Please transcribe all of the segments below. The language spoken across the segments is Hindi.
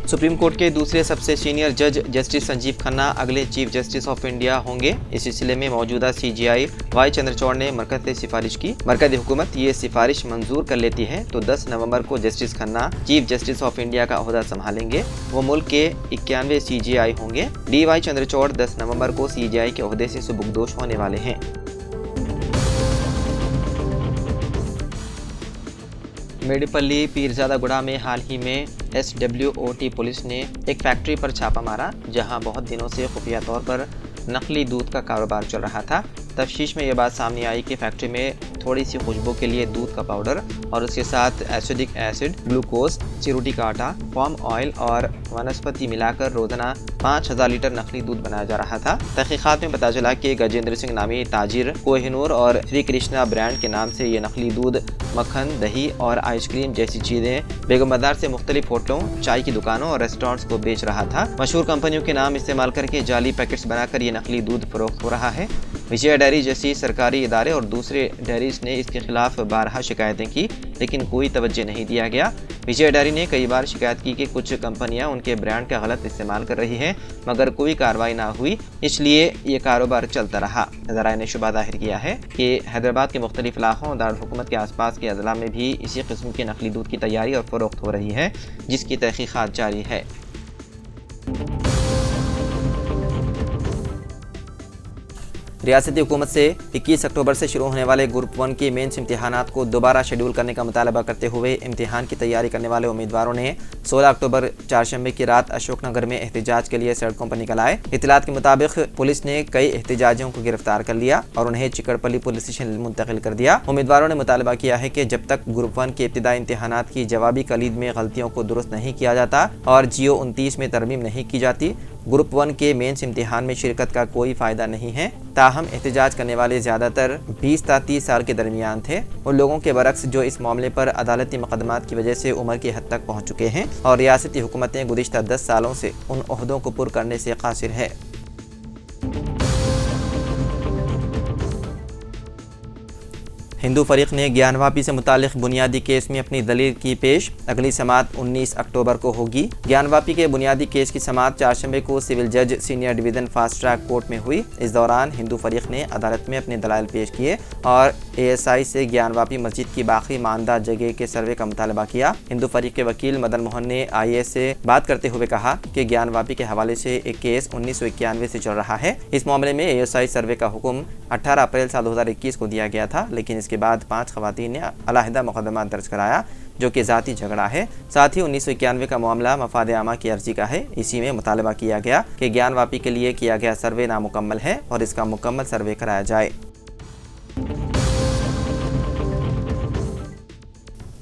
सुप्रीम कोर्ट के दूसरे सबसे सीनियर जज जस्टिस संजीव खन्ना अगले चीफ जस्टिस ऑफ इंडिया होंगे। इस सिलसिले में मौजूदा CJI वाई चंद्रचूड़ ने मरकज से सिफारिश की। मरकजी हुकूमत ये सिफारिश मंजूर कर लेती है तो 10 नवंबर को justice Khanna chief justice of India का ओहदा संभालेंगे। वो मुल्क के 91 CJI होंगे। DY चंद्रचूड़ 10 नवंबर को CJI के ओहदे से सुबुकदोश होने वाले हैं। मेडिपल्ली पीरजादागुड़ा में हाल ही में SWOT पुलिस ने एक फैक्ट्री पर छापा मारा, जहां बहुत दिनों से खुफिया तौर पर नकली दूध का कारोबार चल रहा था। तफ्तीश में यह बात सामने आई कि फैक्ट्री में थोड़ी सी खुशबू के लिए दूध का पाउडर और उसके साथ एसिडिक एसिड, ग्लूकोज, चिरोटी का आटा, पाम ऑयल और वनस्पति मिलाकर रोजाना 5000 लीटर नकली दूध बनाया जा रहा था। तहकीकात में पता चला कि गजेंद्र सिंह नामी ताजिर कोहिनूर और श्री कृष्णा ब्रांड के नाम से ये नकली दूध, मक्खन, दही और आइसक्रीम जैसी चीजें बेगम बाजार से मुख्तलिफ होटलों, चाय की दुकानों और रेस्टोरेंट्स को बेच रहा था। मशहूर कंपनियों के नाम इस्तेमाल करके जाली पैकेट्स बनाकर ये नकली दूध फरोख्त हो रहा है। विजय डेयरी जैसी सरकारी इदारे और दूसरे डेयरीज ने इसके खिलाफ बारहा शिकायतें की, लेकिन कोई तवज्जो नहीं दिया गया। विजय डेयरी ने कई बार शिकायत की कि कुछ कंपनियां उनके ब्रांड का गलत इस्तेमाल कर रही हैं, मगर कोई कार्रवाई ना हुई, इसलिए ये कारोबार चलता रहा। ज़राए ने शुबा जाहिर किया है कि हैदराबाद के मुख्तलिफ इलाकों और दारुल-हुकूमत के आसपास के अजला में भी इसी किस्म के नकली दूध की तैयारी और फरोख्त हो रही है, जिसकी तहकीकात जारी है। रियासती हुकूमत से 21 अक्टूबर से शुरू होने वाले ग्रुप 1 की मेंस इम्तिहानात को दोबारा शेड्यूल करने का मुतालबा करते हुए इम्तिहान की तैयारी करने वाले उम्मीदवारों ने 16 अक्टूबर चारशंबे की रात अशोकनगर में एहतजाज के लिए सड़कों पर निकल आए। इत्तलात के मुताबिक पुलिस ने कई एहतजाजियों को गिरफ्तार कर लिया और उन्हें चिकड़पल्ली पुलिस स्टेशन मुंतकिल कर दिया। उम्मीदवारों ने मुतालबा किया है कि जब तक ग्रुप 1 के इब्तिदाई इम्तिहानात की जवाबी कलीद में गलतियों को दुरुस्त नहीं किया जाता और GO 29 में तरमीम नहीं की जाती, ग्रुप 1 के मेंस इम्तिहान में शिरकत का कोई फ़ायदा नहीं है। ताहम एहतजाज करने वाले ज़्यादातर 20 से 30 साल के दरमियान थे, उन लोगों के बरक्स जो इस मामले पर अदालती मुकदमात की वजह से उम्र की हद तक पहुँच चुके हैं और रियासती हुकूमतें गुज़िश्ता 10 सालों से उन ओहदों को पुर करने से कासिर है। हिंदू फरीक ने ज्ञानवापी से मुतालिक बुनियादी केस में अपनी दलील की पेश। अगली समाअत 19 अक्टूबर को होगी। ज्ञानवापी के बुनियादी केस की समाअत चारशंबे को सिविल जज senior division fast track court में हुई। इस दौरान हिंदू फरीक ने अदालत में अपने दलाइल पेश किए और ASI से ज्ञानवापी मस्जिद की बाकी मानदा जगह के सर्वे का मुतालबा किया। हिंदू फरीक के वकील मदन मोहन ने IAS से बात करते हुए कहा कि ज्ञानवापी के हवाले से एक केस 1991 से चल रहा है। इस मामले में ASI सर्वे का हुक्म 18 अप्रैल साल 2021 को दिया गया था, लेकिन इसके बाद 5 खवातीन ने अलहदा मुकदमा दर्ज कराया जो कि ज़ाती झगड़ा है। साथ ही 1991 का मामला मफाद आमा की अर्जी का है। इसी में मुतालबा किया गया कि ज्ञानवापी के लिए किया गया सर्वे नामुकम्मल है और इसका मुकम्मल सर्वे कराया जाए।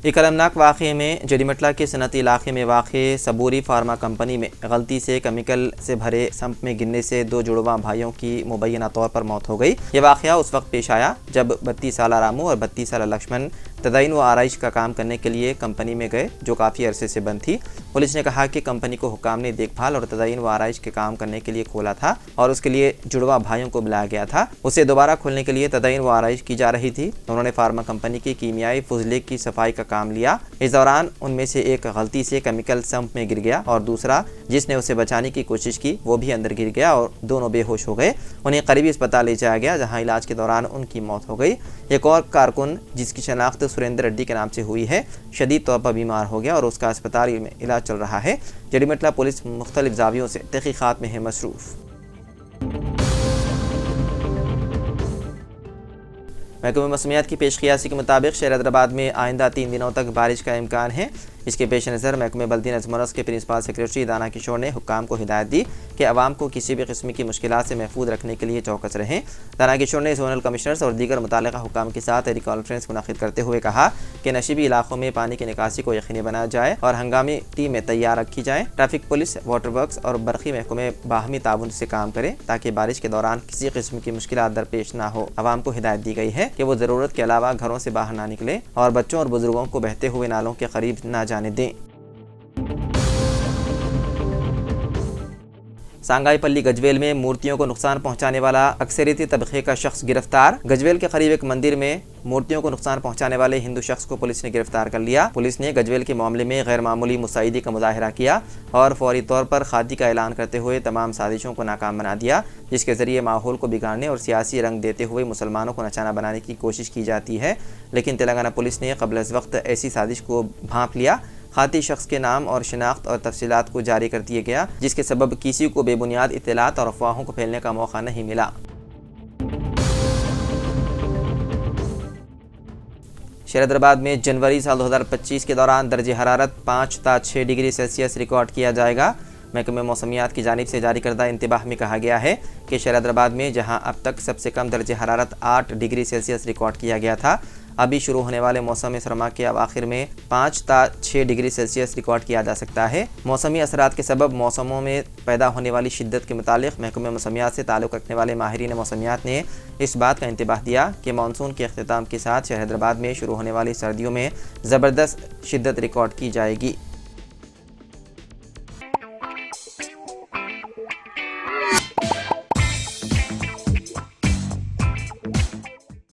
एक अलमनाक वाक़े में जरीमटला के सनती इलाके में वाक़े सबूरी फार्मा कंपनी में गलती से केमिकल से भरे संप में गिरने से 2 जुड़वा भाइयों की मुबैना तौर पर मौत हो गई। यह वाक़या उस वक्त पेश आया जब 32 साल रामू और 32 साल लक्ष्मण तदयीन व आराइश का काम करने के लिए कंपनी में गए, जो काफ़ी अरसे से बंद थी। पुलिस ने कहा कि कंपनी को हुकाम ने देखभाल और तदयीन व आराइश के काम करने के लिए खोला था और उसके लिए जुड़वा भाइयों को बुलाया गया था। उसे दोबारा खोलने के लिए तदयीन व आराइश की जा रही थी। उन्होंने फार्मा कंपनी की कीमियाई फुजले की सफाई का काम लिया। इस दौरान उनमें से एक गलती से केमिकल संप में गिर गया और दूसरा, जिसने उसे बचाने की कोशिश की, वो भी अंदर गिर गया और दोनों बेहोश हो गए। उन्हें करीबी अस्पताल ले जाया गया, जहाँ इलाज के दौरान उनकी मौत हो गई। एक और कारकुन, जिसकी शनाख्त सुरेंद्र रेड्डी के नाम से हुई है, शदीद तौर पर बीमार हो गया और उसका अस्पताल में इलाज चल रहा है। जरीमटला पुलिस मुख्तलिफ जावियों से तहकीकात में है मसरूफ़। महकमे मौसमियात की पेशकियासी के मुताबिक शहर हैदराबाद में आइंदा 3 दिनों तक बारिश का इम्कान है। इसके पेश नज़र महकमे बल्दी नज़्म-ओ-नस्क के प्रिंसिपल सेक्रेटरी दाना किशोर ने हुक्काम को हिदायत दी कि आवाम को किसी भी किस्म की मुश्किलात से महफूज रखने के लिए चौकस रहें। दाना किशोर ने जोनल कमिश्नर्स और दीगर मुताल्लिक़ा हुक्काम के साथ टेली कॉन्फ्रेंस मुनक़िद करते हुए कहा कि नशीबी इलाकों में पानी की निकासी को यकीनी बनाया जाए और हंगामी टीमें तैयार रखी जाएँ। ट्रैफिक पुलिस, वाटर वर्क्स और बरक़ी महकमे बाहमी ताउन से काम करें ताकि बारिश के दौरान किसी किस्म की मुश्किलात दरपेश ना हो। आवाम को हिदायत दी गई है कि वो ज़रूरत के अलावा घरों से बाहर ना निकलें और बच्चों और बुजुर्गों को बहते हुए नालों के करीब ना जाने दें। सांगाईपल्ली गजवेल में मूर्तियों को नुकसान पहुंचाने वाला अक्सरियती तबके का शख्स गिरफ्तार। गजवेल के करीब एक मंदिर में मूर्तियों को नुकसान पहुंचाने वाले हिंदू शख्स को पुलिस ने गिरफ्तार कर लिया। पुलिस ने गजवेल के मामले में गैर मामूली मुस्तैदी का मुजाहिरा किया और फौरी तौर पर खादी का ऐलान करते हुए तमाम साजिशों को नाकाम बना दिया, जिसके जरिए माहौल को बिगाड़ने और सियासी रंग देते हुए मुसलमानों को निशाना बनाने की कोशिश की जाती है। लेकिन तेलंगाना पुलिस ने क़ब्ल अज़ वक्त ऐसी साजिश को भांप लिया। खाती शख्स के नाम और शिनाख्त और तफसीलात को जारी कर दिया गया, जिसके सबब किसी को बेबुनियाद इत्तलात और अफवाहों को फैलने का मौका नहीं मिला। शहरीदाबाद में जनवरी साल 2025 के दौरान दर्जे हरारत 5 था 6 डिग्री सेल्सियस रिकॉर्ड किया जाएगा। महकमे मौसमियात की जानिब से जारी करदा इंतबाह में कहा गया है कि शहरीदाबाद में जहां अब तक सबसे कम दर्जे हरारत 8 डिग्री सेल्सियस रिकॉर्ड किया गया था, अभी शुरू होने वाले मौसम सरमा के अवाखिर में 5 था 6 डिग्री सेल्सियस रिकॉर्ड किया जा सकता है। मौसमी असरात के सबब मौसमों में पैदा होने वाली शिद्दत के मुतालिक महकमे मौसमियात से ताल्लुक़ रखने वाले माहिरीन मौसमियात ने इस बात का इंतबाह दिया कि मानसून के अख्तिताम के साथ शहरीदाबाद में शुरू होने वाली सर्दियों में ज़बरदस्त शिद्दत रिकॉर्ड की जाएगी।